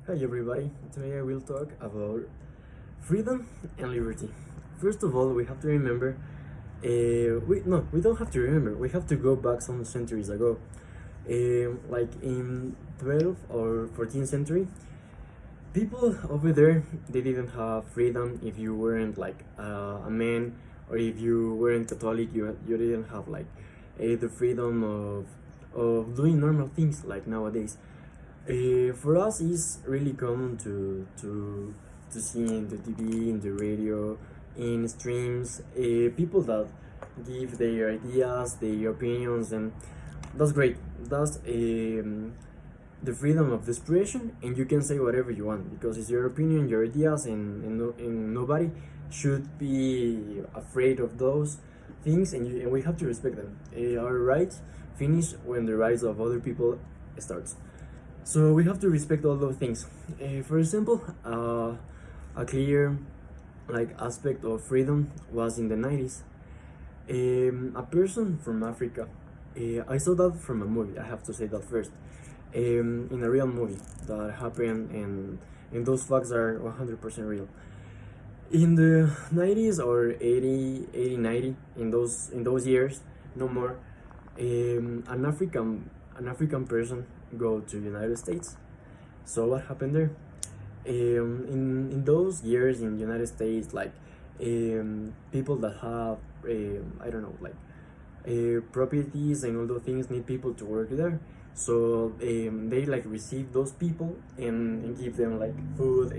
Hi everybody, today I will talk about freedom and liberty. First of all, we have to remember, we don't have to remember, we have to go back some centuries ago. Like in 12th or 14th century, people over there, they didn't have freedom if you weren't like a man, or if you weren't Catholic, you didn't have like the freedom of doing normal things like nowadays. For us, it's really common to see in the TV, in the radio, in streams, people that give their ideas, their opinions, and that's great. That's the freedom of expression, and you can say whatever you want because it's your opinion, your ideas, and nobody should be afraid of those things, and we have to respect them. Our rights finish when the rights of other people starts. So we have to respect all those things. For example, a clear like aspect of freedom was in the 90s. A person from Africa. I saw that from a movie. I have to say that first. In a real movie that happened, and those facts are 100% real. In the 90s or 80, 90, in those years, no more. An African person go to United States. So what happened there? In those years in United States, like people that have I don't know, like properties and all those things need people to work there. So they like receive those people and give them like food,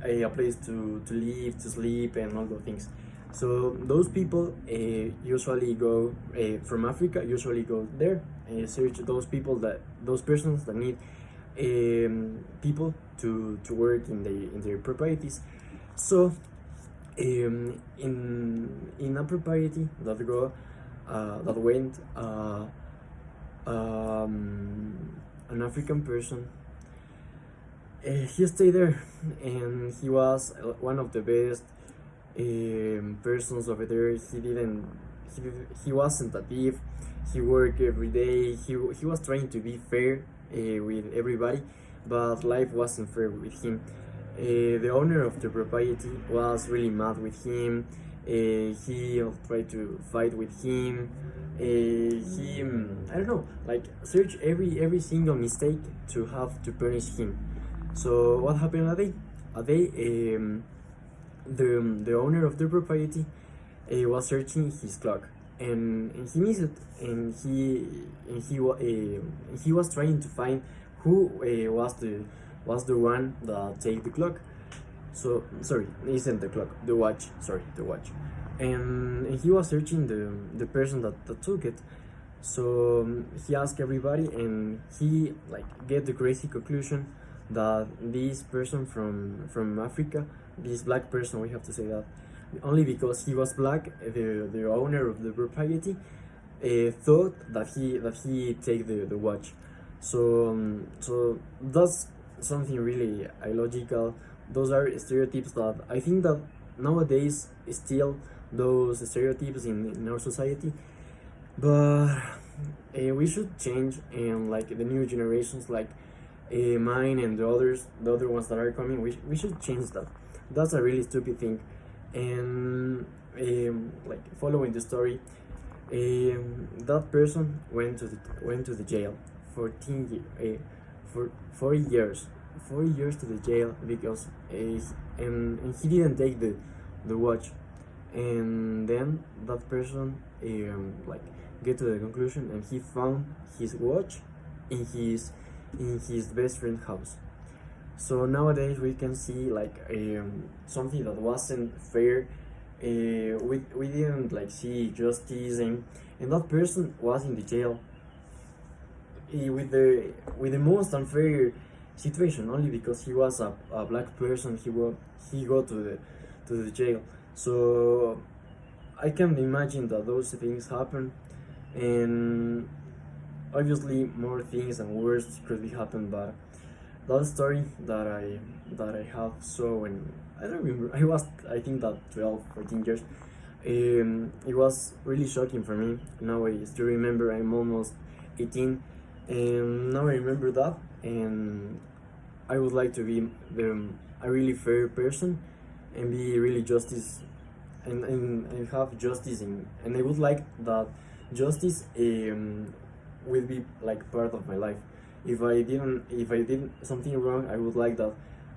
a place to live, to sleep, and all those things. So those people usually go from Africa. Usually go there and search those persons that need people to work in their properties. So in a property that went an African person. He stayed there, and he was one of the best persons over there. He wasn't a thief. He worked every day. He was trying to be fair with everybody, but life wasn't fair with him. The owner of the property was really mad with him. He tried to fight with him. He I don't know, like search every single mistake to have to punish him. So what happened a day? The owner of the property was searching his clock, and he missed it, and he was trying to find who was the one that take the clock. So sorry, isn't the clock, the watch. Sorry, the watch. And he was searching the person that took it. So he asked everybody, and he like get the crazy conclusion that this person from Africa, this black person, we have to say that, only because he was black, the owner of the property thought that he take the watch. So that's something really illogical. Those are stereotypes that I think that nowadays still those stereotypes in our society, but we should change, and like the new generations, like mine and the other ones that are coming, we should change that. That's a really stupid thing. And like following the story, that person went to the jail for 4 years, 4 years to the jail because and he didn't take the watch. And then that person like get to the conclusion, and he found his watch in his best friend's house. So nowadays we can see like something that wasn't fair. We didn't like see justice, and that person was in the jail with the most unfair situation, only because he was a black person. He go to the jail. So I can imagine that those things happen, and obviously more things and worse could be happen. But that story that I have saw when I don't remember, I think that 12 14 years. It was really shocking for me. Now I still remember. I'm almost 18, and now I remember that. And I would like to be a really fair person and be really justice and have justice in, and I would like that justice will be like part of my life. If I did something wrong, I would like that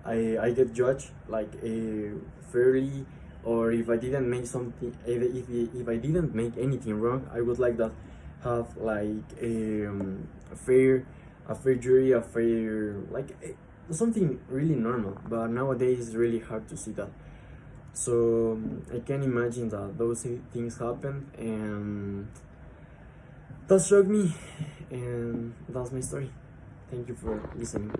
I get judged like fairly, or if I didn't make something, if I didn't make anything wrong, I would like that have like a fair jury, a fair like something really normal. But nowadays it's really hard to see that. So I can imagine that those things happen, and that shocked me, and that's my story. Thank you for listening.